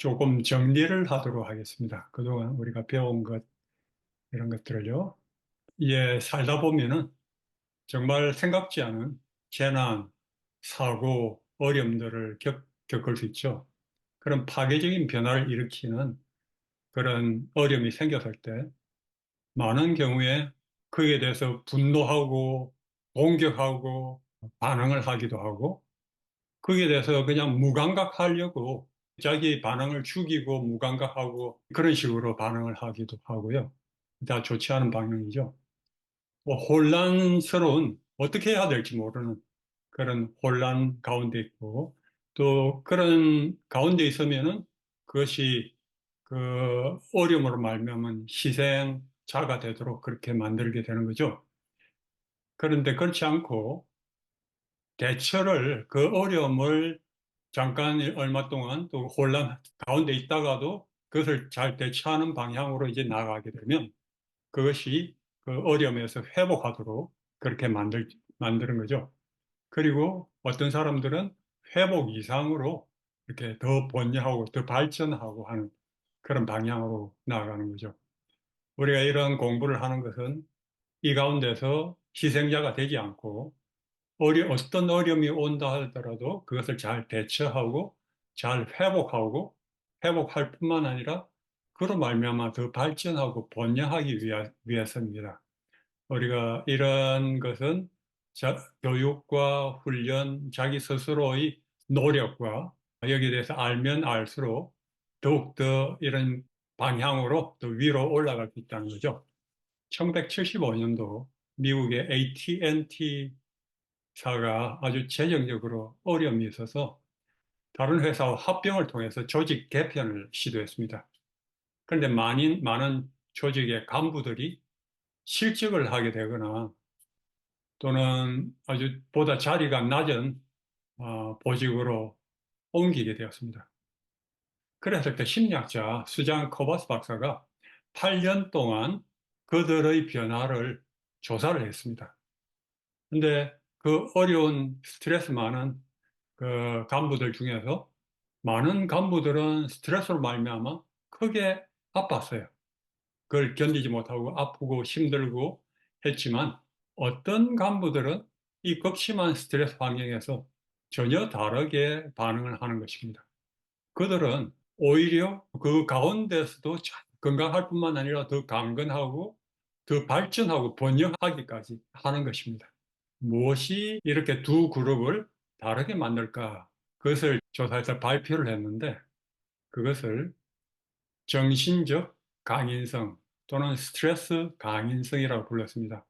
조금 정리를 하도록 하겠습니다. 그동안 우리가 배운 것, 이런 것들을요. 예, 살다 보면은 정말 생각지 않은 재난, 사고, 어려움들을 겪을 수 있죠. 그런 파괴적인 변화를 일으키는 그런 어려움이 생겼을 때 많은 경우에 그에 대해서 분노하고 공격하고 반응을 하기도 하고 거기에 대해서 그냥 무감각하려고 자기 반응을 죽이고 무감각하고 그런 식으로 반응을 하기도 하고요. 다 좋지 않은 방향이죠. 뭐 혼란스러운 어떻게 해야 될지 모르는 그런 혼란 가운데 있고 또 그런 가운데 있으면은 그것이 그 어려움으로 말미암은 희생자가 되도록 그렇게 만들게 되는 거죠. 그런데 그렇지 않고 대처를 그 어려움을 잠깐 얼마 동안 또 혼란 가운데 있다가도 그것을 잘 대처하는 방향으로 이제 나가게 되면 그것이 그 어려움에서 회복하도록 그렇게 만드는 거죠. 그리고 어떤 사람들은 회복 이상으로 이렇게 더 번영하고 더 발전하고 하는 그런 방향으로 나아가는 거죠. 우리가 이런 공부를 하는 것은 이 가운데서 희생자가 되지 않고 어떤 어려움이 온다 하더라도 그것을 잘 대처하고 잘 회복할 뿐만 아니라 그로 말미암아 더 발전하고 번영하기 위해서입니다. 우리가 이런 것은 교육과 훈련, 자기 스스로의 노력과 여기에 대해서 알면 알수록 더욱더 이런 방향으로 더 위로 올라갈 수 있다는 거죠. 1975년도 미국의 AT&T 사가 아주 재정적으로 어려움이 있어서 다른 회사와 합병을 통해서 조직 개편을 시도했습니다. 그런데 많은 조직의 간부들이 실직을 하게 되거나 또는 아주 보다 자리가 낮은 보직으로 옮기게 되었습니다. 그래서 그 심리학자 수잔 커버스 박사가 8년 동안 그들의 변화를 조사를 했습니다. 근데 그 어려운 스트레스 많은 그 간부들 중에서 많은 간부들은 스트레스로 말미암아 크게 아팠어요. 그걸 견디지 못하고 아프고 힘들고 했지만 어떤 간부들은 이 극심한 스트레스 환경에서 전혀 다르게 반응을 하는 것입니다. 그들은 오히려 그 가운데서도 참 건강할 뿐만 아니라 더 강건하고 더 발전하고 번영하기까지 하는 것입니다. 무엇이 이렇게 두 그룹을 다르게 만들까? 그것을 조사해서 발표를 했는데 그것을 정신적 강인성 또는 스트레스 강인성이라고 불렀습니다.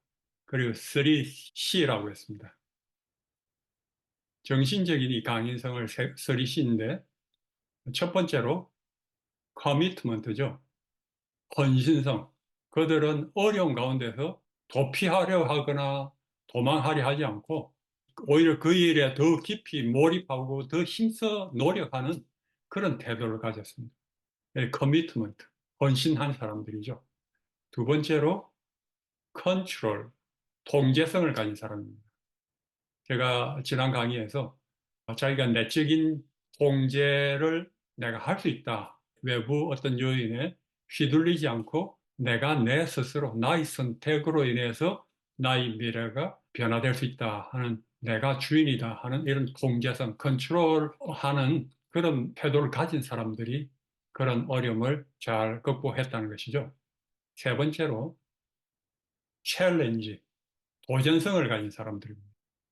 그리고 3C라고 했습니다. 정신적인 이 강인성을 3C인데 첫 번째로 커미트먼트죠. 헌신성. 그들은 어려운 가운데서 도피하려 하거나 도망하려 하지 않고 오히려 그 일에 더 깊이 몰입하고 더 힘써 노력하는 그런 태도를 가졌습니다. 커미트먼트, 헌신한 사람들이죠. 두 번째로 컨트롤, 통제성을 가진 사람입니다. 제가 지난 강의에서 자기가 내적인 통제를 내가 할 수 있다. 외부 어떤 요인에 휘둘리지 않고 내가 내 스스로 나의 선택으로 인해서 나의 미래가 변화될 수 있다 하는 내가 주인이다 하는 이런 통제성, 컨트롤하는 그런 태도를 가진 사람들이 그런 어려움을 잘 극복했다는 것이죠. 세 번째로 챌린지, 도전성을 가진 사람들입니다.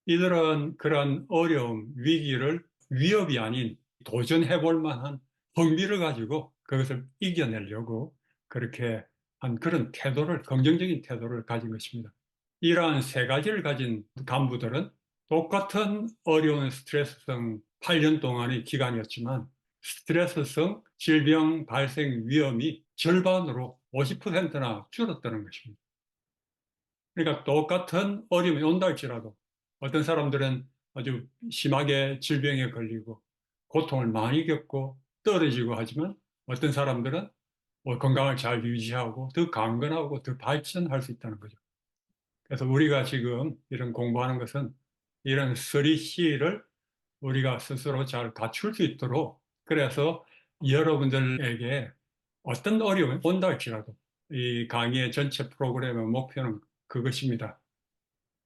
이들은 그런 어려움, 위기를 위협이 아닌 도전해볼 만한 흥미를 가지고 그것을 이겨내려고 그렇게 한 그런 태도를, 긍정적인 태도를 가진 것입니다. 이러한 세 가지를 가진 간부들은 똑같은 어려운 스트레스성 8년 동안의 기간이었지만 스트레스성 질병 발생 위험이 절반으로 50%나 줄었다는 것입니다. 그러니까 똑같은 어려움이 온다 할지라도 어떤 사람들은 아주 심하게 질병에 걸리고 고통을 많이 겪고 떨어지고 하지만 어떤 사람들은 뭐 건강을 잘 유지하고 더 강건하고 더 발전할 수 있다는 거죠. 그래서 우리가 지금 이런 공부하는 것은 이런 3C를 우리가 스스로 잘 갖출 수 있도록 그래서 여러분들에게 어떤 어려움이 온다 할지라도 이 강의의 전체 프로그램의 목표는 그것입니다.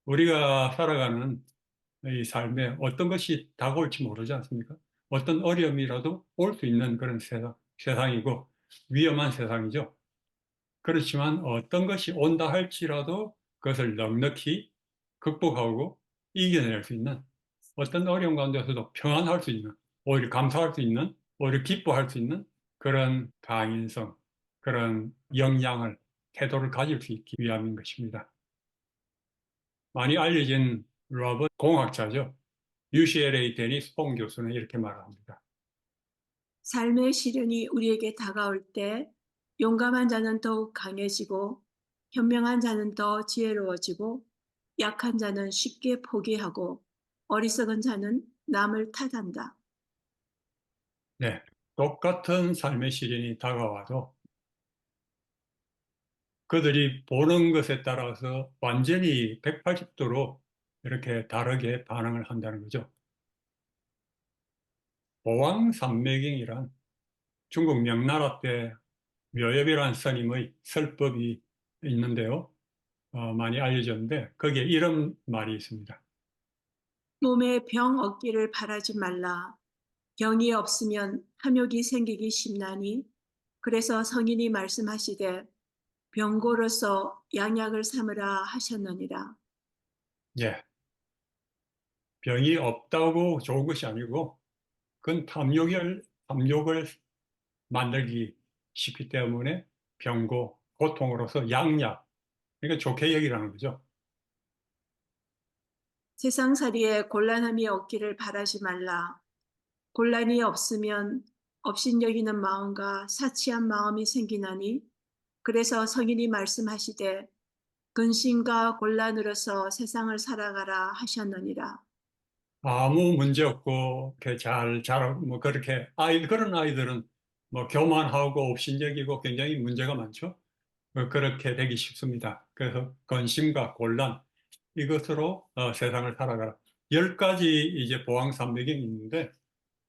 우리가 살아가는 이 삶에 어떤 것이 다가올지 모르지 않습니까? 어떤 어려움이라도 올 수 있는 그런 세상이고 위험한 세상이죠. 그렇지만 어떤 것이 온다 할지라도 그것을 넉넉히 극복하고 이겨낼 수 있는 어떤 어려움 가운데서도 평안할 수 있는 오히려 감사할 수 있는 오히려 기뻐할 수 있는 그런 강인성 그런 역량을 태도를 가질 수 있기 위함인 것입니다. 많이 알려진 로버트 공학자죠. UCLA 데니스 퐁 교수는 이렇게 말합니다. 삶의 시련이 우리에게 다가올 때 용감한 자는 더욱 강해지고 현명한 자는 더 지혜로워지고 약한 자는 쉽게 포기하고 어리석은 자는 남을 탓한다. 네, 똑같은 삶의 시련이 다가와도 그들이 보는 것에 따라서 완전히 180도로 이렇게 다르게 반응을 한다는 거죠. 보왕산매경이란 중국 명나라 때 묘엽이라는 스님의 설법이 있는데요. 많이 알려졌는데 거기에 이런 말이 있습니다. 몸에 병 얻기를 바라지 말라. 병이 없으면 탐욕이 생기기 쉽나니 그래서 성인이 말씀하시되 병고로서 양약을 삼으라 하셨느니라. 예, 병이 없다고 좋은 것이 아니고 그건 탐욕을 만들기 쉽기 때문에 병고, 고통으로서 양약, 그러니까 좋게 여기라는 거죠. 세상살이에 곤란함이 없기를 바라지 말라. 곤란이 없으면 업신여기는 마음과 사치한 마음이 생기나니 그래서 성인이 말씀하시되 근심과 곤란으로서 세상을 살아가라 하셨느니라. 아무 문제 없고, 이렇게 잘 자라고, 뭐, 그렇게, 그런 아이들은 뭐, 교만하고 업신여기고 굉장히 문제가 많죠. 그렇게 되기 쉽습니다. 그래서 근심과 곤란, 이것으로 세상을 살아가라. 10가지 이제 보항산매경이 있는데,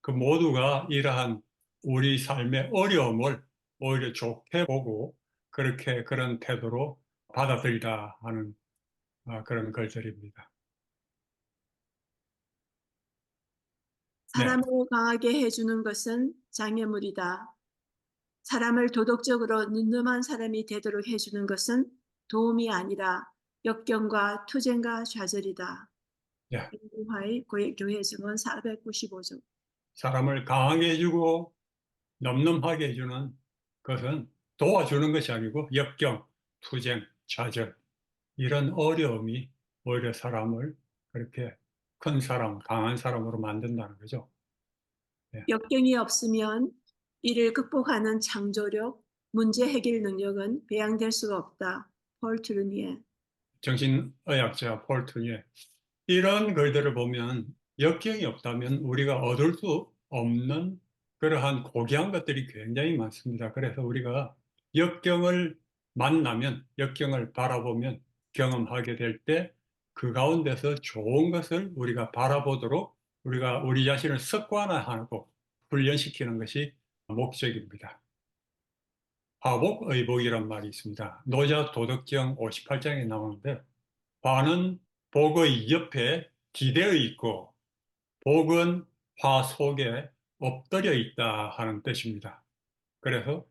그 모두가 이러한 우리 삶의 어려움을 오히려 좋게 보고, 그렇게 그런 태도로 받아들이라 하는 그런 글들입니다. 네. 사람을 강하게 해주는 것은 장애물이다. 사람을 도덕적으로 늠름한 사람이 되도록 해주는 것은 도움이 아니라 역경과 투쟁과 좌절이다. 예. 화의 교회 증언 495조. 사람을 강하게 해주고 넘넘하게 해주는 것은 도와주는 것이 아니고 역경, 투쟁, 좌절 이런 어려움이 오히려 사람을 그렇게 큰 사람, 강한 사람으로 만든다는 거죠. 예. 역경이 없으면 이를 극복하는 창조력, 문제 해결 능력은 배양될 수가 없다. 폴 트루니에. 정신의학자 폴 투니에 이런 글들을 보면 역경이 없다면 우리가 얻을 수 없는 그러한 고귀한 것들이 굉장히 많습니다. 그래서 우리가 역경을 만나면, 역경을 바라보면, 경험하게 될 때 그 가운데서 좋은 것을 우리가 바라보도록 우리가 우리 자신을 습관화하고 훈련시키는 것이 목적입니다. 화복의복이란 말이 있습니다. 노자 도덕경 58장에 나오는데 화는 복의 옆에 기대어 있고 복은 화 속에 엎드려 있다 하는 뜻입니다. 그래서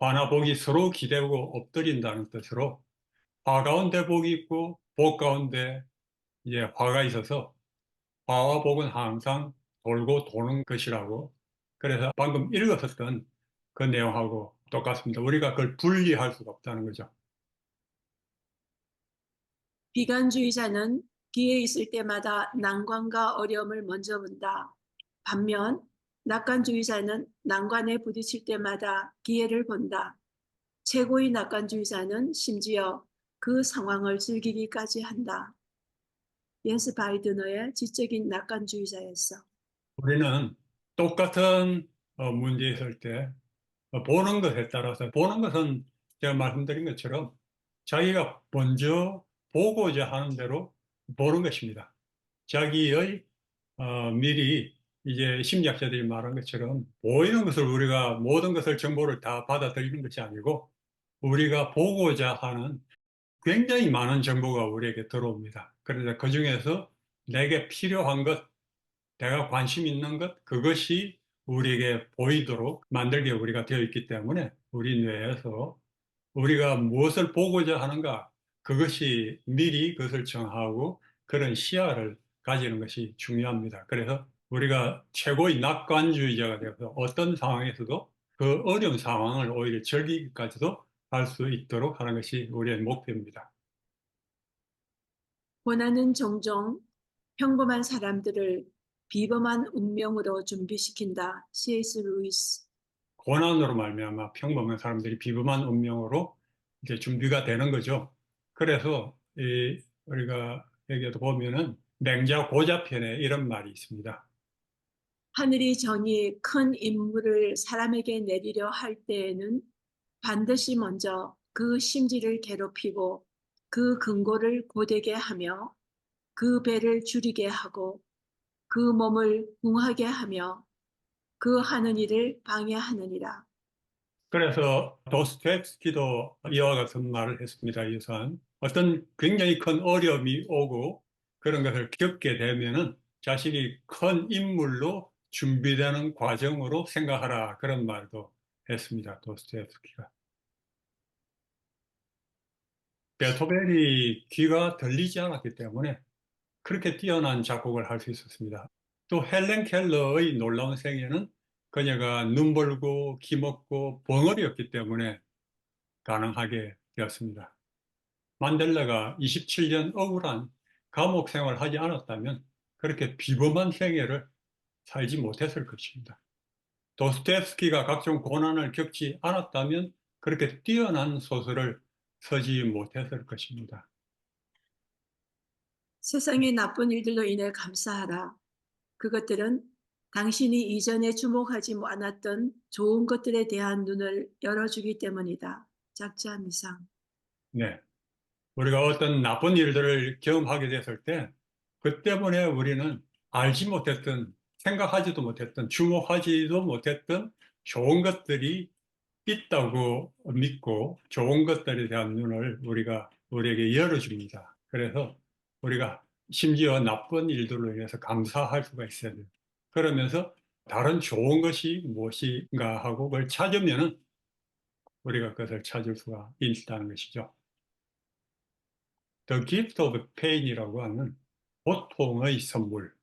화나 복이 서로 기대고 엎드린다는 뜻으로 화 가운데 복이 있고 복 가운데 이제 화가 있어서 화와 복은 항상 돌고 도는 것이라고 그래서 방금 읽었었던 그 내용하고 똑같습니다. 우리가 그걸 분리할 수가 없다는 거죠. 비관주의자는 기회 있을 때마다 난관과 어려움을 먼저 본다. 반면 낙관주의자는 난관에 부딪힐 때마다 기회를 본다. 최고의 낙관주의자는 심지어 그 상황을 즐기기까지 한다. 옌스 바이드너의 지적인 낙관주의자였어. 우리는 똑같은 문제 있을 때 보는 것에 따라서 보는 것은 제가 말씀드린 것처럼 자기가 먼저 보고자 하는 대로 보는 것입니다. 자기의 미리 이제 심리학자들이 말한 것처럼 보이는 것을 우리가 모든 것을 정보를 다 받아들이는 것이 아니고 우리가 보고자 하는 굉장히 많은 정보가 우리에게 들어옵니다. 그런데 그중에서 내게 필요한 것, 내가 관심 있는 것, 그것이 우리에게 보이도록 만들게 우리가 되어 있기 때문에 우리 뇌에서 우리가 무엇을 보고자 하는가, 그것이 미리 그것을 정하고 그런 시야를 가지는 것이 중요합니다. 그래서 우리가 최고의 낙관주의자가 되어서 어떤 상황에서도 그 어려운 상황을 오히려 즐기기까지도 할 수 있도록 하는 것이 우리의 목표입니다. 고난은 종종 평범한 사람들을 비범한 운명으로 준비시킨다. C.S. 루이스. 고난으로 말미암아 평범한 사람들이 비범한 운명으로 이제 준비가 되는 거죠. 그래서 우리가 여기에도 보면은 맹자 고자편에 이런 말이 있습니다. 하늘이 정이 큰 임무를 사람에게 내리려 할 때에는 반드시 먼저 그 심지를 괴롭히고 그 근고를 고되게 하며 그 배를 줄이게 하고 그 몸을 궁하게 하며 그 하는 일을 방해하느니라. 그래서 도스토옙스키도 이와 같은 말을 했습니다. 유산. 어떤 굉장히 큰 어려움이 오고 그런 것을 겪게 되면은 자신이 큰 인물로 준비되는 과정으로 생각하라. 그런 말도 했습니다. 도스토옙스키가. 베토벤이 귀가 들리지 않았기 때문에 그렇게 뛰어난 작곡을 할 수 있었습니다. 또 헬렌 켈러의 놀라운 생애는 그녀가 눈벌고 귀먹고 벙어리였기 때문에 가능하게 되었습니다. 만델라가 27년 억울한 감옥 생활을 하지 않았다면 그렇게 비범한 생애를 살지 못했을 것입니다. 도스토옙스키가 각종 고난을 겪지 않았다면 그렇게 뛰어난 소설을 서지 못했을 것입니다. 세상의 나쁜 일들로 인해 감사하라. 그것들은 당신이 이전에 주목하지 않았던 좋은 것들에 대한 눈을 열어주기 때문이다. 작자 미상. 네. 우리가 어떤 나쁜 일들을 경험하게 됐을 때, 그 때문에 우리는 알지 못했던, 생각하지도 못했던, 주목하지도 못했던 좋은 것들이 있다고 믿고 좋은 것들에 대한 눈을 우리에게 열어줍니다. 그래서 우리가 심지어 나쁜 일들로 인해서 감사할 수가 있어야 돼요. 그러면서 다른 좋은 것이 무엇인가 하고 그걸 찾으면은 우리가 그것을 찾을 수가 있다는 것이죠. The Gift of Pain이라고 하는 고통의 선물,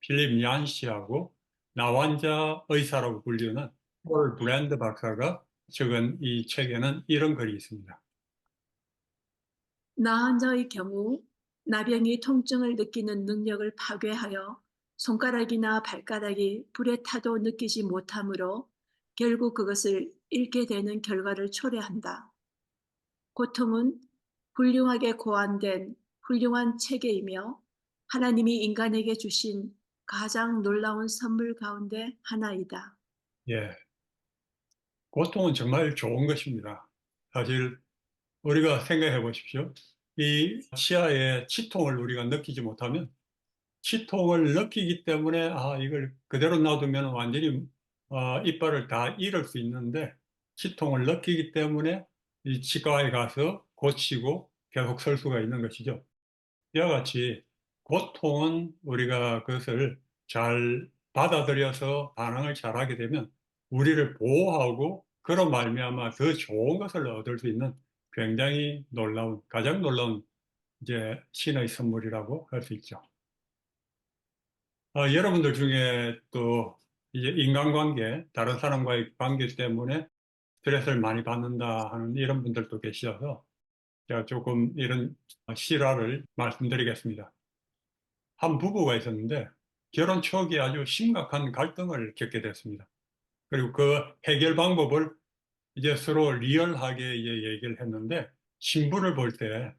필립 얀시하고 나환자 의사라고 불리는 폴 브랜드 박사가 적은 이 책에는 이런 글이 있습니다. 나한 자의 경우 나병이 통증을 느끼는 능력을 파괴하여 손가락이나 발가락이 불에 타도 느끼지 못하므로 결국 그것을 잃게 되는 결과를 초래한다. 고통은 훌륭하게 고안된 훌륭한 체계이며 하나님이 인간에게 주신 가장 놀라운 선물 가운데 하나이다. 예, 고통은 정말 좋은 것입니다. 사실 우리가 생각해 보십시오. 이 치아의 치통을 우리가 느끼지 못하면 치통을 느끼기 때문에 이걸 그대로 놔두면 완전히 이빨을 다 잃을 수 있는데 치통을 느끼기 때문에 이 치과에 가서 고치고 계속 설 수가 있는 것이죠. 이와 같이 고통은 우리가 그것을 잘 받아들여서 반응을 잘하게 되면 우리를 보호하고 그로 말미암아 더 좋은 것을 얻을 수 있는 굉장히 가장 놀라운 이제 신의 선물이라고 할 수 있죠. 여러분들 중에 또 이제 인간관계, 다른 사람과의 관계 때문에 스트레스를 많이 받는다 하는 이런 분들도 계셔서 제가 조금 이런 실화를 말씀드리겠습니다. 한 부부가 있었는데 결혼 초기에 아주 심각한 갈등을 겪게 됐습니다. 그리고 그 해결 방법을 이제 서로 리얼하게 이제 얘기를 했는데 신부를 볼 때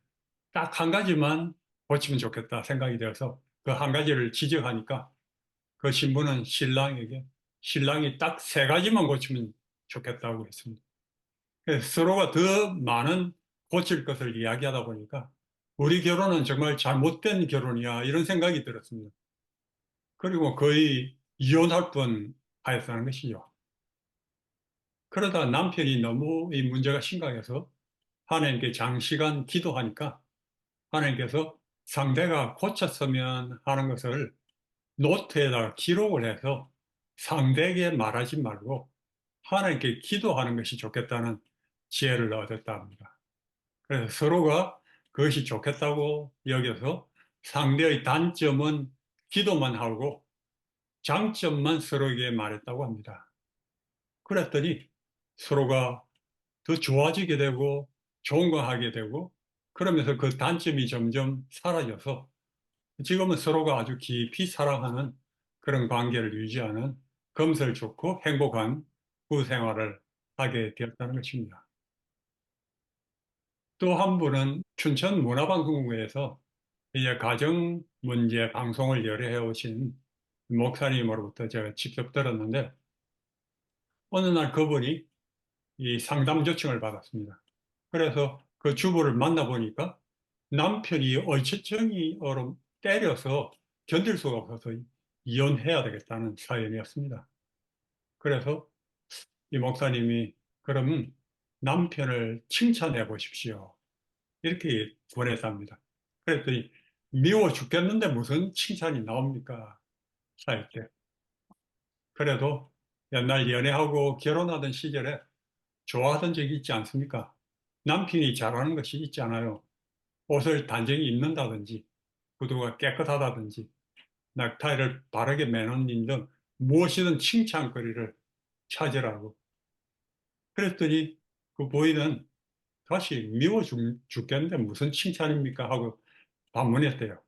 딱 한 가지만 고치면 좋겠다 생각이 되어서 그 한 가지를 지적하니까 그 신부는 신랑에게 신랑이 딱 세 가지만 고치면 좋겠다고 했습니다. 그래서 서로가 더 많은 고칠 것을 이야기하다 보니까 우리 결혼은 정말 잘못된 결혼이야 이런 생각이 들었습니다. 그리고 거의 이혼할 뻔 하였다는 것이죠. 그러다 남편이 너무 이 문제가 심각해서 하나님께 장시간 기도하니까 하나님께서 상대가 고쳤으면 하는 것을 노트에다가 기록을 해서 상대에게 말하지 말고 하나님께 기도하는 것이 좋겠다는 지혜를 얻었다 합니다. 그래서 서로가 그것이 좋겠다고 여겨서 상대의 단점은 기도만 하고 장점만 서로에게 말했다고 합니다. 그랬더니 서로가 더 좋아지게 되고 좋은 거 하게 되고 그러면서 그 단점이 점점 사라져서 지금은 서로가 아주 깊이 사랑하는 그런 관계를 유지하는 금슬 좋고 행복한 부부 생활을 하게 되었다는 것입니다. 또 한 분은 춘천 문화방송국에서 이제 가정 문제 방송을 여러 해 오신 목사님으로부터 제가 직접 들었는데 어느 날 그분이 이 상담 요청을 받았습니다. 그래서 그 주부를 만나보니까 남편이 어체증이로 때려서 견딜 수가 없어서 이혼해야 되겠다는 사연이었습니다. 그래서 이 목사님이 그럼 남편을 칭찬해 보십시오. 이렇게 보냈답니다. 그랬더니 미워 죽겠는데 무슨 칭찬이 나옵니까? 할 때. 그래도 옛날 연애하고 결혼하던 시절에 좋아하던 적이 있지 않습니까? 남편이 잘하는 것이 있지 않아요. 옷을 단정히 입는다든지, 구두가 깨끗하다든지, 넥타이를 바르게 매는 일 등 무엇이든 칭찬거리를 찾으라고. 그랬더니 그 부인은 다시 미워 죽겠는데 무슨 칭찬입니까? 하고 반문했대요.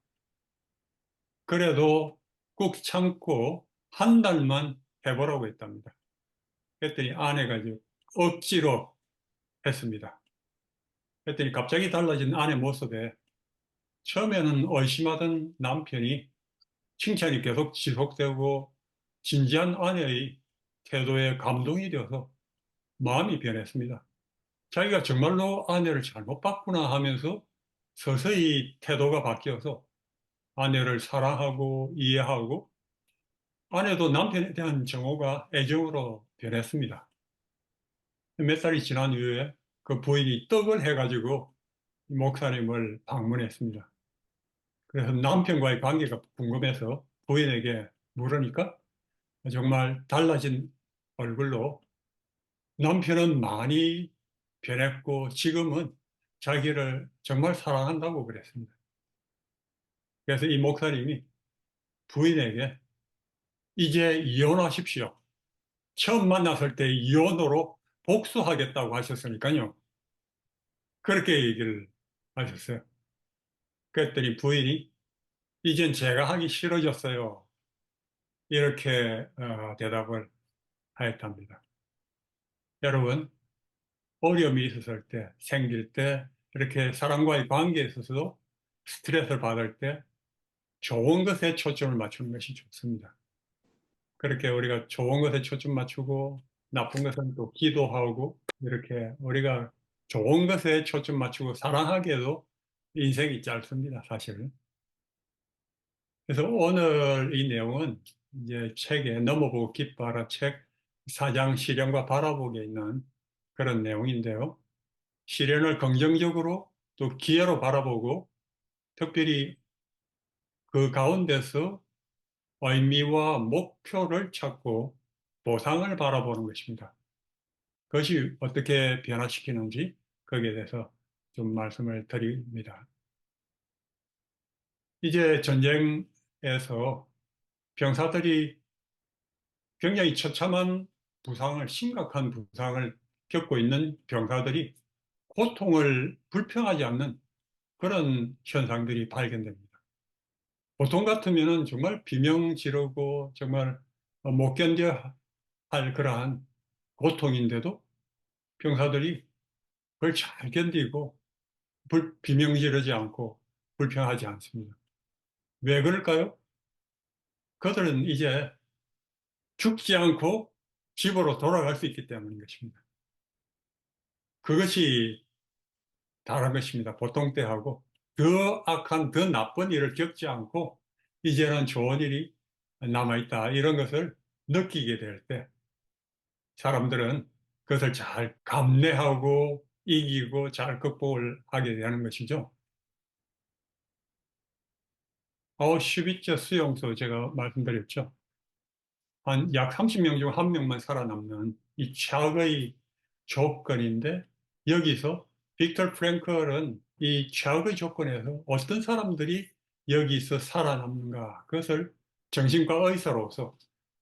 그래도 꾹 참고 한 달만 해보라고 했답니다. 그랬더니 아내가 이제 억지로 했습니다. 그랬더니 갑자기 달라진 아내 모습에 처음에는 의심하던 남편이 칭찬이 계속 지속되고 진지한 아내의 태도에 감동이 되어서 마음이 변했습니다. 자기가 정말로 아내를 잘못 봤구나 하면서 서서히 태도가 바뀌어서 아내를 사랑하고 이해하고 아내도 남편에 대한 정오가 애정으로 변했습니다. 몇 달이 지난 이후에 그 부인이 떡을 해가지고 목사님을 방문했습니다. 그래서 남편과의 관계가 궁금해서 부인에게 물으니까 정말 달라진 얼굴로 남편은 많이 변했고 지금은 자기를 정말 사랑한다고 그랬습니다. 그래서 이 목사님이 부인에게 이제 이혼하십시오. 처음 만났을 때 이혼으로 복수하겠다고 하셨으니까요. 그렇게 얘기를 하셨어요. 그랬더니 부인이 이젠 제가 하기 싫어졌어요. 이렇게 대답을 하였답니다. 여러분, 어려움이 있었을 때, 생길 때, 이렇게 사람과의 관계에 있어서도 스트레스를 받을 때 좋은 것에 초점을 맞추는 것이 좋습니다. 그렇게 우리가 좋은 것에 초점 맞추고 나쁜 것은 또 기도하고 이렇게 우리가 좋은 것에 초점 맞추고 사랑하기에도 인생이 짧습니다, 사실은. 그래서 오늘 이 내용은 이제 책에 넘어보고 기뻐하라 책 4장 시련과 바라보기에 있는 그런 내용인데요. 시련을 긍정적으로 또 기회로 바라보고 특별히 그 가운데서 의미와 목표를 찾고 보상을 바라보는 것입니다. 그것이 어떻게 변화시키는지 거기에 대해서 좀 말씀을 드립니다. 이제 전쟁에서 병사들이 굉장히 처참한 부상을, 심각한 부상을 겪고 있는 병사들이 고통을 불평하지 않는 그런 현상들이 발견됩니다. 보통 같으면은 정말 비명 지르고 정말 못 견뎌 할 그러한 고통인데도 병사들이 그걸 잘 견디고 비명 지르지 않고 불평하지 않습니다. 왜 그럴까요? 그들은 이제 죽지 않고 집으로 돌아갈 수 있기 때문인 것입니다. 그것이 다른 것입니다. 보통 때하고 더 악한, 더 나쁜 일을 겪지 않고 이제는 좋은 일이 남아있다. 이런 것을 느끼게 될 때 사람들은 그것을 잘 감내하고 이기고 잘 극복을 하게 되는 것이죠. 아우슈비츠 수용소 제가 말씀드렸죠. 한 약 30명 중 한 명만 살아남는 이 최악의 조건인데 여기서 빅터 프랭클은 이 최악의 조건에서 어떤 사람들이 여기서 살아남는가 그것을 정신과 의사로서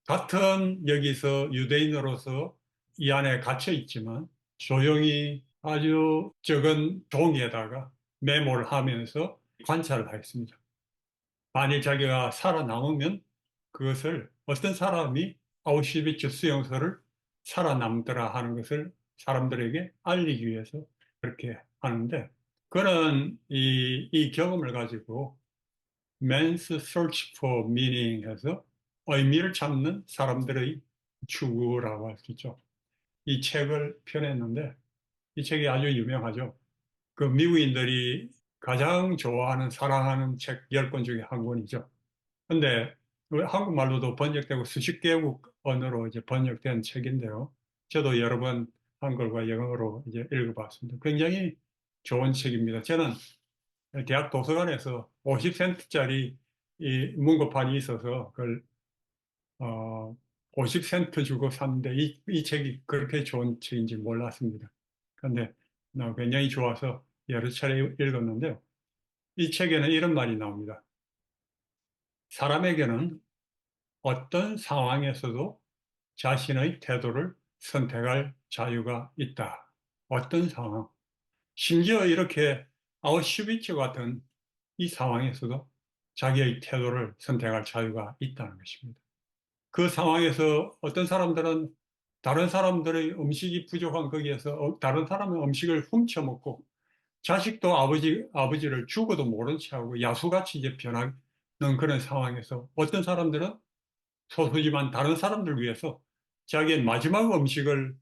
같은 여기서 유대인으로서 이 안에 갇혀 있지만 조용히 아주 적은 종이에다가 메모를 하면서 관찰을 했습니다. 만일 자기가 살아남으면 그것을 어떤 사람이 아우슈비츠 수용소를 살아남더라 하는 것을 사람들에게 알리기 위해서 그렇게 하는데 그런 이 경험을 가지고 Man's Search for Meaning 해서 의미를 찾는 사람들의 추구라고 할 수 있죠. 이 책을 펴냈는데 이 책이 아주 유명하죠. 그 미국인들이 가장 좋아하는 사랑하는 책 10권 중에 한 권이죠. 근데 한국말로도 번역되고 수십 개국 언어로 이제 번역된 책인데요. 저도 여러 번 한글과 영어로 이제 읽어봤습니다. 굉장히 좋은 책입니다. 저는 대학 도서관에서 50센트짜리 이 문고판이 있어서 그걸 50센트 주고 샀는데 이 책이 그렇게 좋은 책인지 몰랐습니다. 그런데 굉장히 좋아서 여러 차례 읽었는데요. 이 책에는 이런 말이 나옵니다. 사람에게는 어떤 상황에서도 자신의 태도를 선택할 자유가 있다. 어떤 상황. 심지어 이렇게 아우슈비츠 같은 이 상황에서도 자기의 태도를 선택할 자유가 있다는 것입니다. 그 상황에서 어떤 사람들은 다른 사람들의 음식이 부족한 거기에서 다른 사람의 음식을 훔쳐 먹고 자식도 아버지를 죽어도 모른 채 하고 야수같이 이제 변하는 그런 상황에서 어떤 사람들은 소수지만 다른 사람들 위해서 자기의 마지막 음식을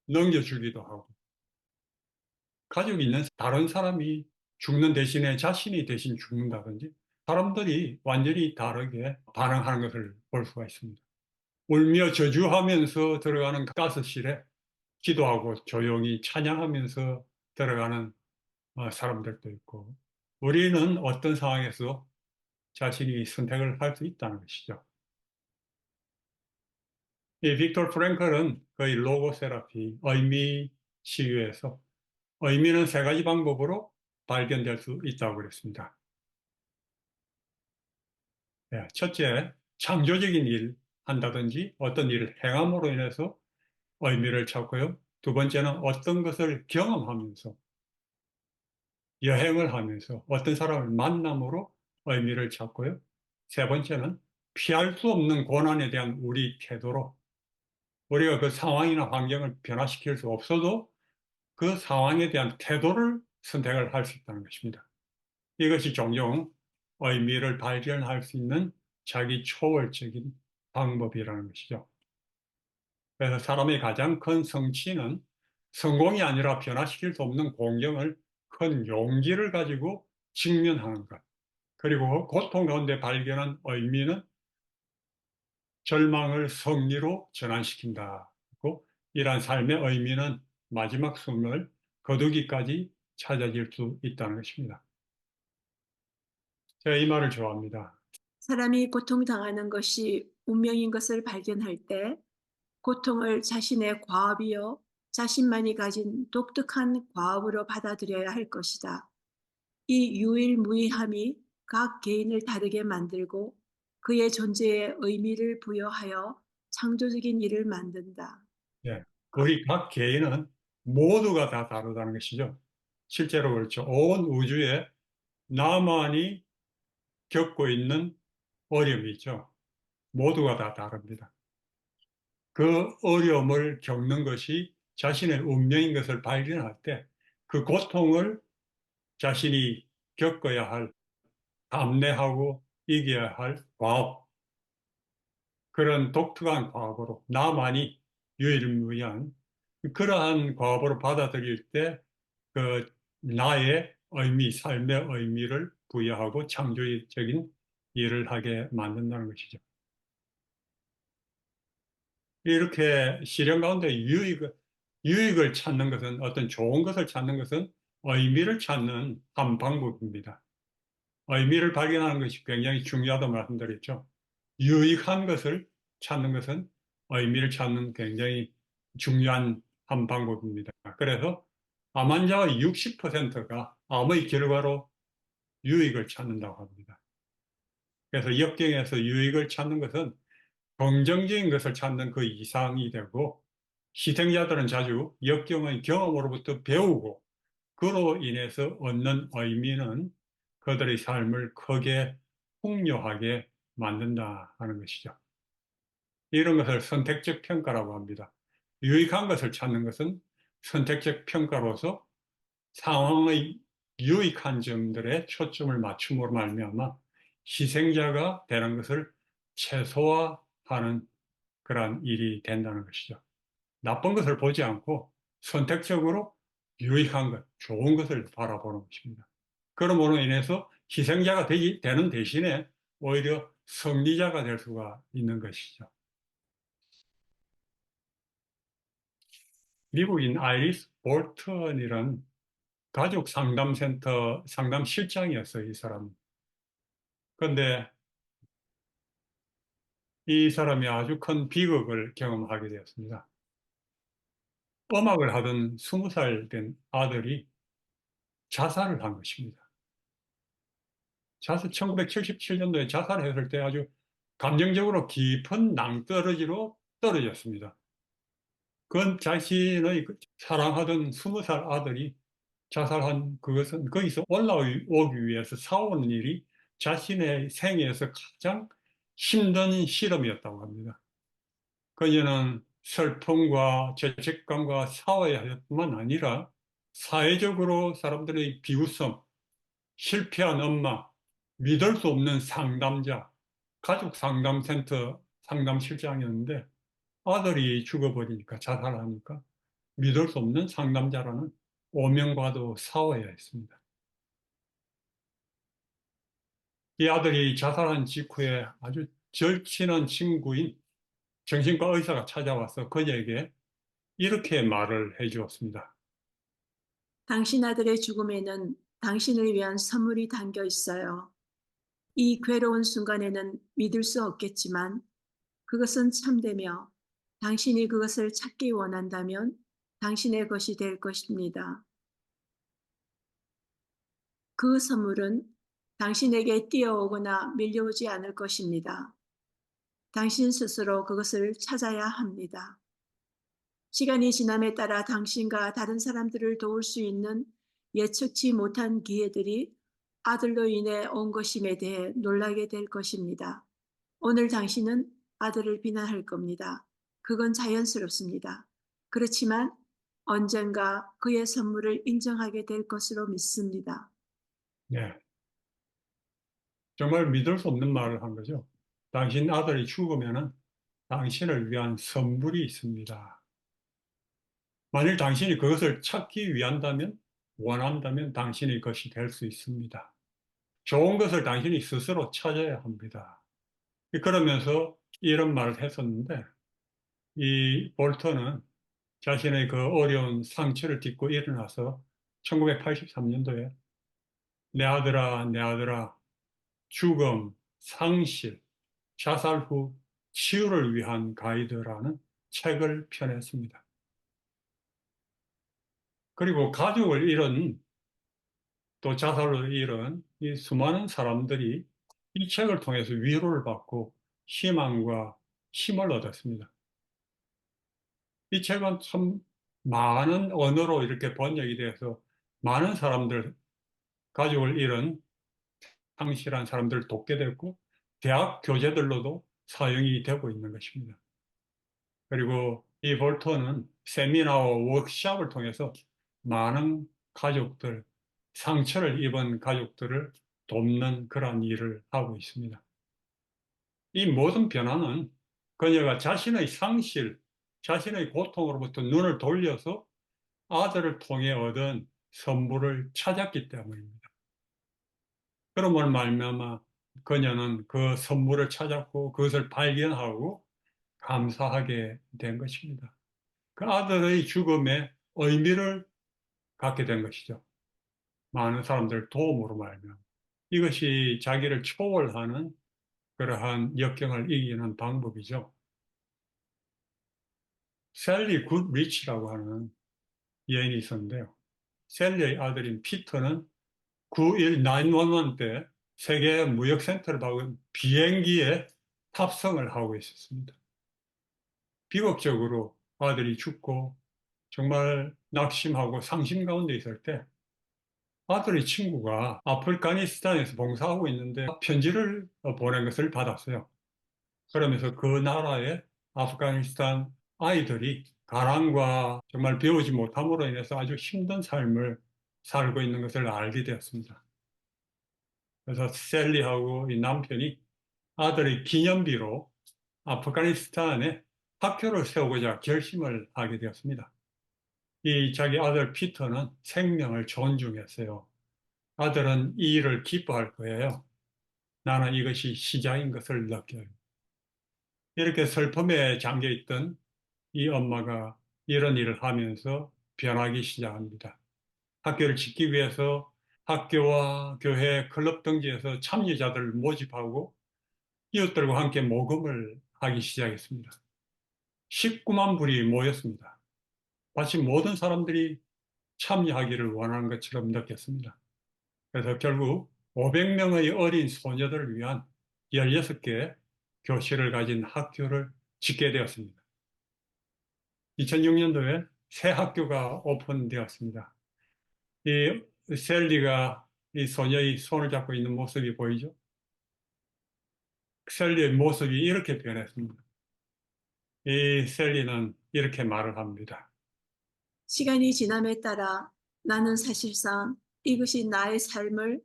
넘겨주기도 하고 가족이 있는 다른 사람이 죽는 대신에 자신이 대신 죽는다든지 사람들이 완전히 다르게 반응하는 것을 볼 수가 있습니다. 울며 저주하면서 들어가는 가스실에 기도하고 조용히 찬양하면서 들어가는 사람들도 있고 우리는 어떤 상황에서 자신이 선택을 할 수 있다는 것이죠. 이 빅토르 프랭클은 거의 로고 세라피, 의미 치유에서 의미는 세 가지 방법으로 발견될 수 있다고 그랬습니다. 예, 첫째, 창조적인 일 한다든지 어떤 일을 행함으로 인해서 의미를 찾고요. 두 번째는 어떤 것을 경험하면서 여행을 하면서 어떤 사람을 만남으로 의미를 찾고요. 세 번째는 피할 수 없는 고난에 대한 우리 태도로 우리가 그 상황이나 환경을 변화시킬 수 없어도 그 상황에 대한 태도를 선택을 할 수 있다는 것입니다. 이것이 종종 의미를 발견할 수 있는 자기 초월적인 방법이라는 것이죠. 그래서 사람의 가장 큰 성취는 성공이 아니라 변화시킬 수 없는 공경을 큰 용기를 가지고 직면하는 것. 그리고 고통 가운데 발견한 의미는 절망을 승리로 전환시킨다. 그리고 이러한 삶의 의미는 마지막 숨을 거두기까지 찾아질 수 있다는 것입니다. 제가 이 말을 좋아합니다. 사람이 고통당하는 것이 운명인 것을 발견할 때 고통을 자신의 과업이요, 자신만이 가진 독특한 과업으로 받아들여야 할 것이다. 이 유일무이함이 각 개인을 다르게 만들고 그의 존재에 의미를 부여하여 창조적인 일을 만든다. 예. 우리 각 개인은 모두가 다 다르다는 것이죠. 실제로 그렇죠. 온 우주에 나만이 겪고 있는 어려움이 있죠. 모두가 다 다릅니다. 그 어려움을 겪는 것이 자신의 운명인 것을 발견할 때 그 고통을 자신이 겪어야 할, 감내하고 이겨야 할 과업, 그런 독특한 과업으로 나만이 유일무이한 그러한 과업으로 받아들일 때 그 나의 의미, 삶의 의미를 부여하고 창조적인 일을 하게 만든다는 것이죠. 이렇게 시련 가운데 유익을 찾는 것은, 어떤 좋은 것을 찾는 것은 의미를 찾는 한 방법입니다. 의미를 발견하는 것이 굉장히 중요하다고 말씀드렸죠. 유익한 것을 찾는 것은 의미를 찾는 굉장히 중요한 한 방법입니다. 그래서 암 환자의 60%가 암의 결과로 유익을 찾는다고 합니다. 그래서 역경에서 유익을 찾는 것은 긍정적인 것을 찾는 그 이상이 되고, 희생자들은 자주 역경의 경험으로부터 배우고 그로 인해서 얻는 의미는 그들의 삶을 크게 풍요하게 만든다 하는 것이죠. 이런 것을 선택적 평가라고 합니다. 유익한 것을 찾는 것은 선택적 평가로서 상황의 유익한 점들에 초점을 맞춤으로 말미암아 희생자가 되는 것을 최소화하는 그러한 일이 된다는 것이죠. 나쁜 것을 보지 않고 선택적으로 유익한 것, 좋은 것을 바라보는 것입니다. 그러므로 인해서 희생자가 되는 대신에 오히려 승리자가 될 수가 있는 것이죠. 미국인 아이리스 볼턴이란 가족 상담센터 상담실장이었어요, 이 사람은. 그런데 이 사람이 아주 큰 비극을 경험하게 되었습니다. 음악을 하던 20살 된 아들이 자살을 한 것입니다. 1977년도에 자살했을 때 아주 감정적으로 깊은 낭떠러지로 떨어졌습니다. 그건 자신의 사랑하던 20살 아들이 자살한 그것은 거기서 올라오기 위해서 싸우는 일이 자신의 생애에서 가장 힘든 시름이었다고 합니다. 그녀는 슬픔과 죄책감과 싸워야 할 뿐만 아니라 사회적으로 사람들의 비웃음, 실패한 엄마, 믿을 수 없는 상담자, 가족 상담센터 상담실장이었는데 아들이 죽어버리니까, 자살하니까 믿을 수 없는 상담자라는 오명과도 싸워야 했습니다. 이 아들이 자살한 직후에 아주 절친한 친구인 정신과 의사가 찾아와서 그녀에게 이렇게 말을 해 주었습니다. 당신 아들의 죽음에는 당신을 위한 선물이 담겨 있어요. 이 괴로운 순간에는 믿을 수 없겠지만 그것은 참되며 당신이 그것을 찾기 원한다면 당신의 것이 될 것입니다. 그 선물은 당신에게 뛰어오거나 밀려오지 않을 것입니다. 당신 스스로 그것을 찾아야 합니다. 시간이 지남에 따라 당신과 다른 사람들을 도울 수 있는 예측치 못한 기회들이 아들로 인해 온 것임에 대해 놀라게 될 것입니다. 오늘 당신은 아들을 비난할 겁니다. 그건 자연스럽습니다. 그렇지만 언젠가 그의 선물을 인정하게 될 것으로 믿습니다. 네, 정말 믿을 수 없는 말을 한 거죠. 당신 아들이 죽으면 당신을 위한 선물이 있습니다. 만일 당신이 그것을 찾기 원한다면 당신의 것이 될 수 있습니다. 좋은 것을 당신이 스스로 찾아야 합니다. 그러면서 이런 말을 했었는데, 이 볼턴은 자신의 그 어려운 상처를 딛고 일어나서 1983년도에 내 아들아, 죽음, 상실, 자살 후 치유를 위한 가이드라는 책을 펴냈습니다. 그리고 가족을 잃은, 또 자살로 잃은 이 수많은 사람들이 이 책을 통해서 위로를 받고 희망과 힘을 얻었습니다. 이 책은 참 많은 언어로 이렇게 번역이 돼서 많은 사람들, 가족을 잃은 상실한 사람들을 돕게 됐고, 대학 교재들로도 사용이 되고 있는 것입니다. 그리고 이 볼턴은 세미나와 워크숍을 통해서 많은 가족들, 상처를 입은 가족들을 돕는 그러한 일을 하고 있습니다. 이 모든 변화는 그녀가 자신의 상실, 자신의 고통으로부터 눈을 돌려서 아들을 통해 얻은 선물을 찾았기 때문입니다. 그러므로 말미암아 그녀는 그 선물을 찾았고 그것을 발견하고 감사하게 된 것입니다. 그 아들의 죽음에 의미를 갖게 된 것이죠. 많은 사람들 도움으로 말면 이것이 자기를 초월하는 그러한 역경을 이기는 방법이죠. 셀리 굿 리치라고 하는 여인이 있었는데요. 셀리의 아들인 피터는 9.11 때 세계 무역센터를 박은 비행기에 탑승을 하고 있었습니다. 비극적으로 아들이 죽고 정말 낙심하고 상심 가운데 있을 때 아들의 친구가 아프가니스탄에서 봉사하고 있는데 편지를 보낸 것을 받았어요. 그러면서 그 나라의 아프가니스탄 아이들이 가난과 정말 배우지 못함으로 인해서 아주 힘든 삶을 살고 있는 것을 알게 되었습니다. 그래서 셀리하고 이 남편이 아들의 기념비로 아프가니스탄에 학교를 세우고자 결심을 하게 되었습니다. 이 자기 아들 피터는 생명을 존중했어요. 아들은 이 일을 기뻐할 거예요. 나는 이것이 시작인 것을 느껴요. 이렇게 슬픔에 잠겨 있던 이 엄마가 이런 일을 하면서 변하기 시작합니다. 학교를 짓기 위해서 학교와 교회, 클럽 등지에서 참여자들을 모집하고 이웃들과 함께 모금을 하기 시작했습니다. 19만 불이 모였습니다. 마치 모든 사람들이 참여하기를 원하는 것처럼 느꼈습니다. 그래서 결국 500명의 어린 소녀들을 위한 16개 교실을 가진 학교를 짓게 되었습니다. 2006년도에 새 학교가 오픈되었습니다. 이 셀리가 이 소녀의 손을 잡고 있는 모습이 보이죠? 셀리의 모습이 이렇게 변했습니다. 이 셀리는 이렇게 말을 합니다. 시간이 지남에 따라 나는 사실상 이것이 나의 삶을,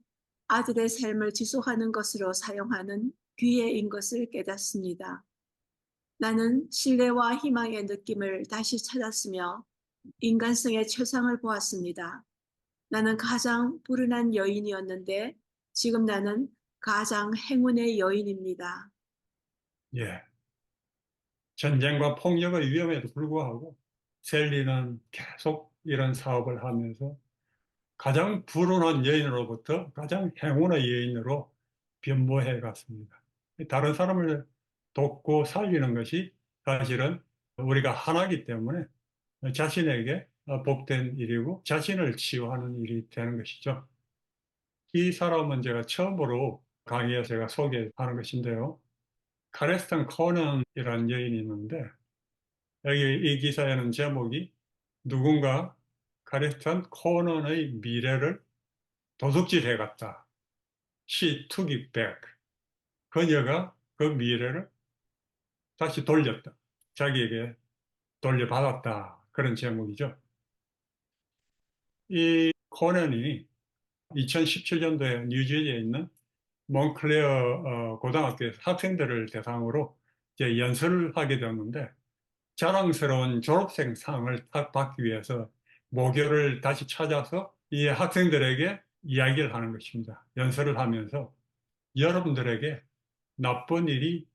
아들의 삶을 지속하는 것으로 사용하는 기회인 것을 깨닫습니다. 나는 신뢰와 희망의 느낌을 다시 찾았으며 인간성의 최상을 보았습니다. 나는 가장 불운한 여인이었는데 지금 나는 가장 행운의 여인입니다. 예. 전쟁과 폭력의 위험에도 불구하고 셀리는 계속 이런 사업을 하면서 가장 불운한 여인으로부터 가장 행운의 여인으로 변모해 갔습니다. 다른 사람을 돕고 살리는 것이 사실은 우리가 하나이기 때문에 자신에게 복된 일이고 자신을 치유하는 일이 되는 것이죠. 이 사람은 제가 처음으로 강의에 제가 소개하는 것인데요. 카레스턴 코넌이라는 여인이 있는데 여기 이 기사에는 제목이 누군가 카레스턴 코넌의 미래를 도둑질해 갔다. She took it back. 그녀가 그 미래를 다시 돌렸다. 자기에게 돌려받았다. 그런 제목이죠. 이 코넌이 2017년도에 뉴저지에 있는 몬클레어 고등학교에서 학생들을 대상으로 이제 연설을 하게 되었는데 자랑스러운 졸업생 상을 딱 받기 위해서 모교를 다시 찾아서 이 학생들에게 이야기를 하는 것입니다. 연설을 하면서 여러분들에게 나쁜 일이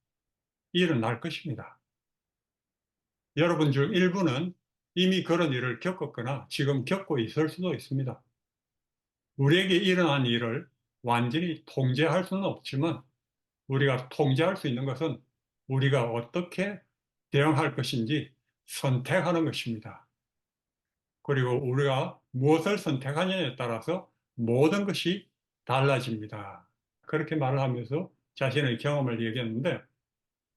일어날 것입니다. 여러분 중 일부는 이미 그런 일을 겪었거나 지금 겪고 있을 수도 있습니다. 우리에게 일어난 일을 완전히 통제할 수는 없지만 우리가 통제할 수 있는 것은 우리가 어떻게 대응할 것인지 선택하는 것입니다. 그리고 우리가 무엇을 선택하느냐에 따라서 모든 것이 달라집니다. 그렇게 말을 하면서 자신의 경험을 얘기했는데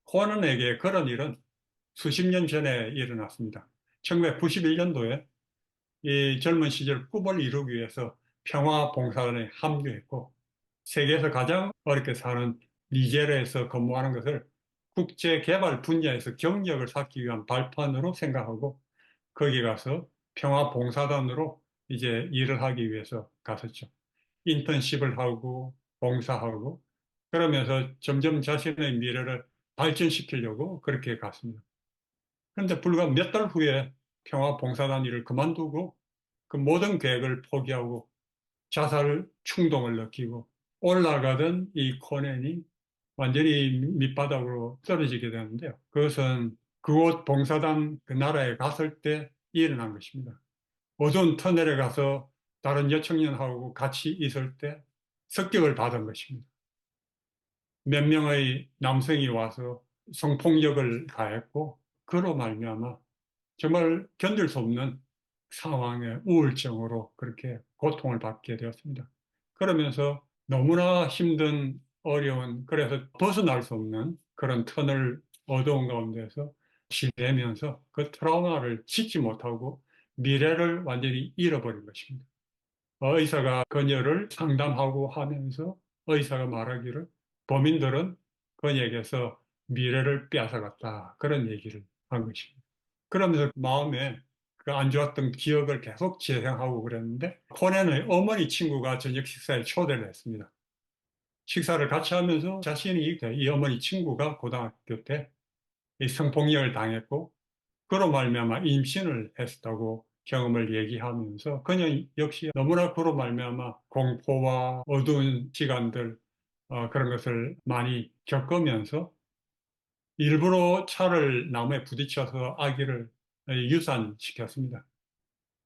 코넌에게 그런 일은 수십 년 전에 일어났습니다. 1991년도에 이 젊은 시절 꿈을 이루기 위해서 평화봉사단에 합류했고 세계에서 가장 어렵게 사는 니제르에서 근무하는 것을 국제개발 분야에서 경력을 쌓기 위한 발판으로 생각하고 거기 가서 평화봉사단으로 이제 일을 하기 위해서 갔었죠. 인턴십을 하고 봉사하고 그러면서 점점 자신의 미래를 발전시키려고 그렇게 갔습니다. 그런데 불과 몇 달 후에 평화봉사단 일을 그만두고 그 모든 계획을 포기하고 자살 충동을 느끼고 올라가던 이 코넨이 완전히 밑바닥으로 떨어지게 되는데요. 그것은 그곳 봉사단 그 나라에 갔을 때 일어난 것입니다. 어두운 터널에 가서 다른 여청년하고 같이 있을 때 습격을 받은 것입니다. 몇 명의 남성이 와서 성폭력을 가했고 그로 말미암아 정말 견딜 수 없는 상황에 우울증으로 그렇게 고통을 받게 되었습니다. 그러면서 너무나 힘든 어려운 그래서 벗어날 수 없는 그런 터널 어두운 가운데서 지내면서 그 트라우마를 짓지 못하고 미래를 완전히 잃어버린 것입니다. 의사가 그녀를 상담하고 하면서 의사가 말하기를 범인들은 그녀에게서 미래를 빼앗아갔다. 그런 얘기를 한 것입니다. 그러면서 마음에 그 안 좋았던 기억을 계속 재생하고 그랬는데 코넨의 어머니 친구가 저녁 식사에 초대를 했습니다. 식사를 같이 하면서 자신이 이 어머니 친구가 고등학교 때 이 성폭력을 당했고 그로 말미암아 임신을 했다고 경험을 얘기하면서 그녀 역시 너무나 그로 말미암아 공포와 어두운 시간들 그런 것을 많이 겪으면서 일부러 차를 나무에 부딪혀서 아기를 유산시켰습니다.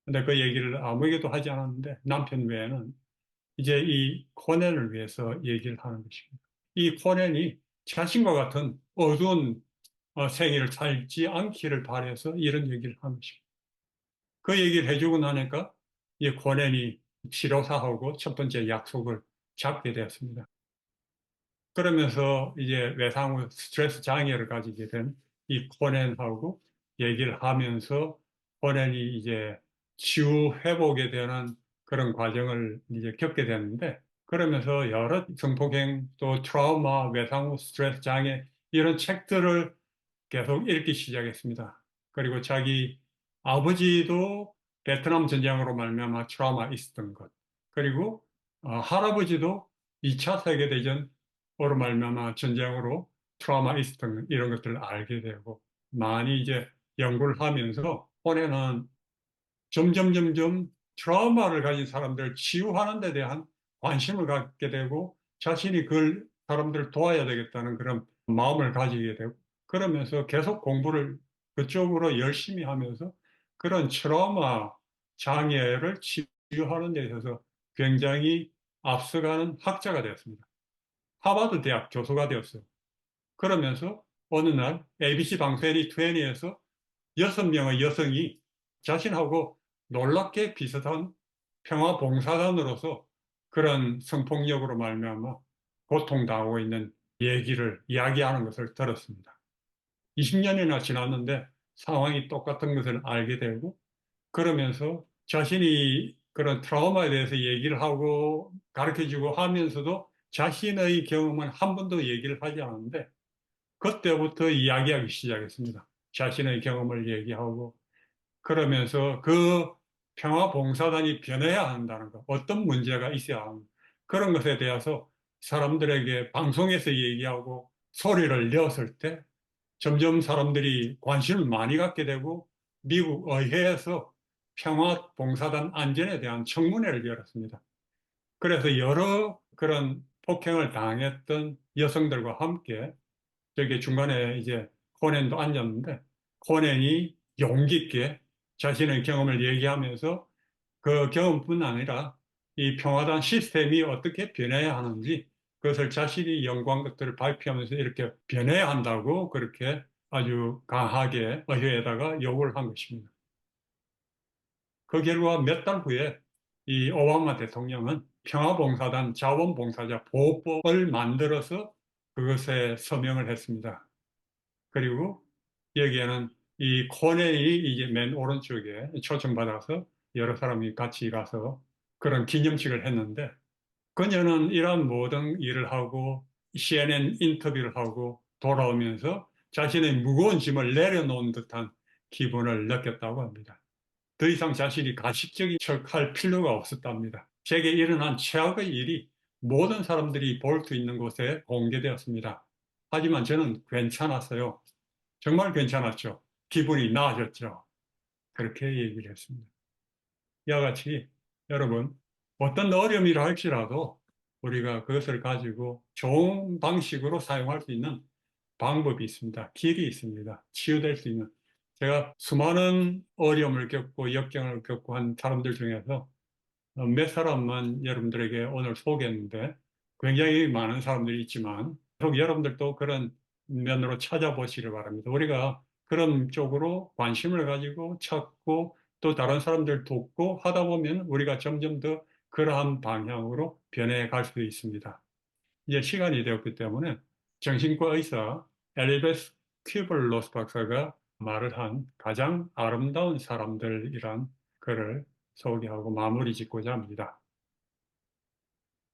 근데 그 얘기를 아무에게도 하지 않았는데 남편 외에는 이제 이 코넨을 위해서 얘기를 하는 것입니다. 이 코넨이 자신과 같은 어두운 생애를 살지 않기를 바라서 이런 얘기를 하는 것입니다. 그 얘기를 해주고 나니까 이 코넨이 치료사하고 첫 번째 약속을 잡게 되었습니다. 그러면서 이제 외상 후 스트레스 장애를 가지게 된 이 코넨하고 얘기를 하면서 코넨이 이제 치유 회복에 대한 그런 과정을 이제 겪게 되는데 그러면서 여러 성폭행 또 트라우마, 외상 후 스트레스 장애 이런 책들을 계속 읽기 시작했습니다. 그리고 자기 아버지도 베트남 전쟁으로 말미암아 트라우마 있었던 것. 그리고 할아버지도 2차 세계대전으로 말미암아 전쟁으로 트라우마 있었던 이런 것들을 알게 되고 많이 이제 연구를 하면서 올해는 점점 트라우마를 가진 사람들을 치유하는 데 대한 관심을 갖게 되고 자신이 그 사람들을 도와야 되겠다는 그런 마음을 가지게 되고 그러면서 계속 공부를 그쪽으로 열심히 하면서 그런 트라우마 장애를 치유하는 데 있어서 굉장히 앞서가는 학자가 되었습니다. 하버드 대학 교수가 되었어요. 그러면서 어느 날 ABC 방송이 20에서 6명의 여성이 자신하고 놀랍게 비슷한 평화봉사단으로서 그런 성폭력으로 말미암아 고통당하고 있는 얘기를 이야기하는 것을 들었습니다. 20년이나 지났는데 상황이 똑같은 것을 알게 되고 그러면서 자신이 그런 트라우마에 대해서 얘기를 하고 가르쳐주고 하면서도 자신의 경험은 한 번도 얘기를 하지 않았는데 그때부터 이야기하기 시작했습니다. 자신의 경험을 얘기하고 그러면서 그 평화봉사단이 변해야 한다는 것, 어떤 문제가 있어야 하는 그런 것에 대해서 사람들에게 방송에서 얘기하고 소리를 내었을 때 점점 사람들이 관심을 많이 갖게 되고 미국 의회에서 평화봉사단 안전에 대한 청문회를 열었습니다. 그래서 여러 그런 폭행을 당했던 여성들과 함께 저기 중간에 이제 코넨도 앉았는데 코넨이 용기 있게 자신의 경험을 얘기하면서 그 경험뿐 아니라 이 평화단 시스템이 어떻게 변해야 하는지 그것을 자신이 연구한 것들을 발표하면서 이렇게 변해야 한다고 그렇게 아주 강하게 의회에다가 요구를 한 것입니다. 그 결과 몇 달 후에 이 오바마 대통령은 평화봉사단 자원봉사자 보호법을 만들어서 그것에 서명을 했습니다. 그리고 여기에는 이 코넬이 이제 맨 오른쪽에 초청받아서 여러 사람이 같이 가서 그런 기념식을 했는데 그녀는 이러한 모든 일을 하고 CNN 인터뷰를 하고 돌아오면서 자신의 무거운 짐을 내려놓은 듯한 기분을 느꼈다고 합니다. 더 이상 자신이 가식적인 척할 필요가 없었답니다. 제게 일어난 최악의 일이 모든 사람들이 볼 수 있는 곳에 공개되었습니다. 하지만 저는 괜찮았어요. 정말 괜찮았죠. 기분이 나아졌죠. 그렇게 얘기를 했습니다. 이와 같이 여러분, 어떤 어려움이라 할지라도 우리가 그것을 가지고 좋은 방식으로 사용할 수 있는 방법이 있습니다. 길이 있습니다. 치유될 수 있는. 제가 수많은 어려움을 겪고 역경을 겪고 한 사람들 중에서 몇 사람만 여러분들에게 오늘 소개했는데 굉장히 많은 사람들이 있지만 꼭 여러분들도 그런 면으로 찾아보시길 바랍니다. 우리가 그런 쪽으로 관심을 가지고 찾고 또 다른 사람들 돕고 하다 보면 우리가 점점 더 그러한 방향으로 변해갈 수 있습니다. 이제 시간이 되었기 때문에 정신과 의사 엘리베스 퀴블로스 박사가 말을 한 가장 아름다운 사람들이란 글을 소개하고 마무리 짓고자 합니다.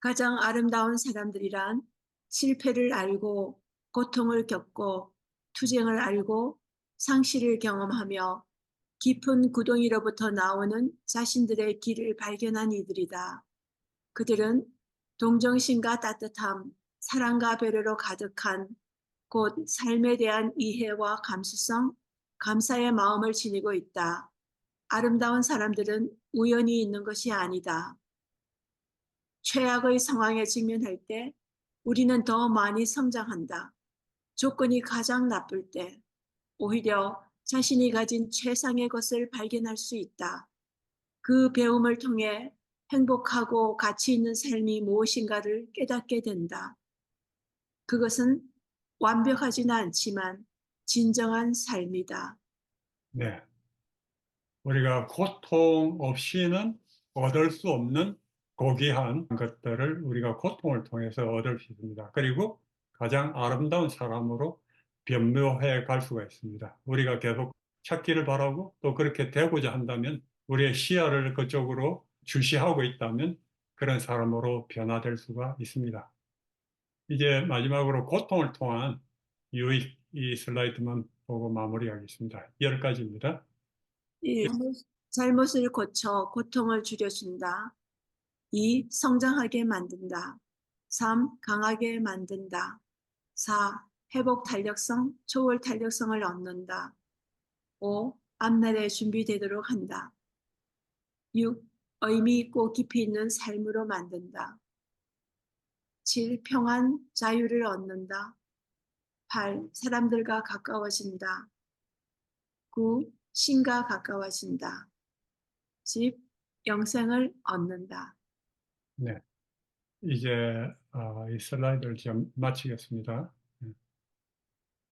가장 아름다운 사람들이란 실패를 알고 고통을 겪고 투쟁을 알고 상실을 경험하며 깊은 구덩이로부터 나오는 자신들의 길을 발견한 이들이다. 그들은 동정심과 따뜻함, 사랑과 배려로 가득한 곧 삶에 대한 이해와 감수성, 감사의 마음을 지니고 있다. 아름다운 사람들은 우연히 있는 것이 아니다. 최악의 상황에 직면할 때 우리는 더 많이 성장한다. 조건이 가장 나쁠 때 오히려 자신이 가진 최상의 것을 발견할 수 있다. 그 배움을 통해 행복하고 가치 있는 삶이 무엇인가를 깨닫게 된다. 그것은 완벽하지는 않지만 진정한 삶이다. 네. 우리가 고통 없이는 얻을 수 없는 고귀한 것들을 우리가 고통을 통해서 얻을 수 있습니다. 그리고 가장 아름다운 사람으로 변모해 갈 수가 있습니다. 우리가 계속 찾기를 바라고 또 그렇게 되고자 한다면 우리의 시야를 그쪽으로 주시하고 있다면 그런 사람으로 변화될 수가 있습니다. 이제 마지막으로 고통을 통한 유익 이 슬라이드만 보고 마무리하겠습니다. 10가지입니다. 1. 잘못을 고쳐 고통을 줄여준다. 2. 성장하게 만든다. 3. 강하게 만든다. 4. 회복 탄력성, 초월 탄력성을 얻는다. 5. 앞날에 준비되도록 한다. 6. 의미 있고 깊이 있는 삶으로 만든다. 7. 평안, 자유를 얻는다. 8. 사람들과 가까워진다. 9. 신과 가까워진다. 10. 영생을 얻는다. 네. 이제 이 슬라이드를 좀 마치겠습니다.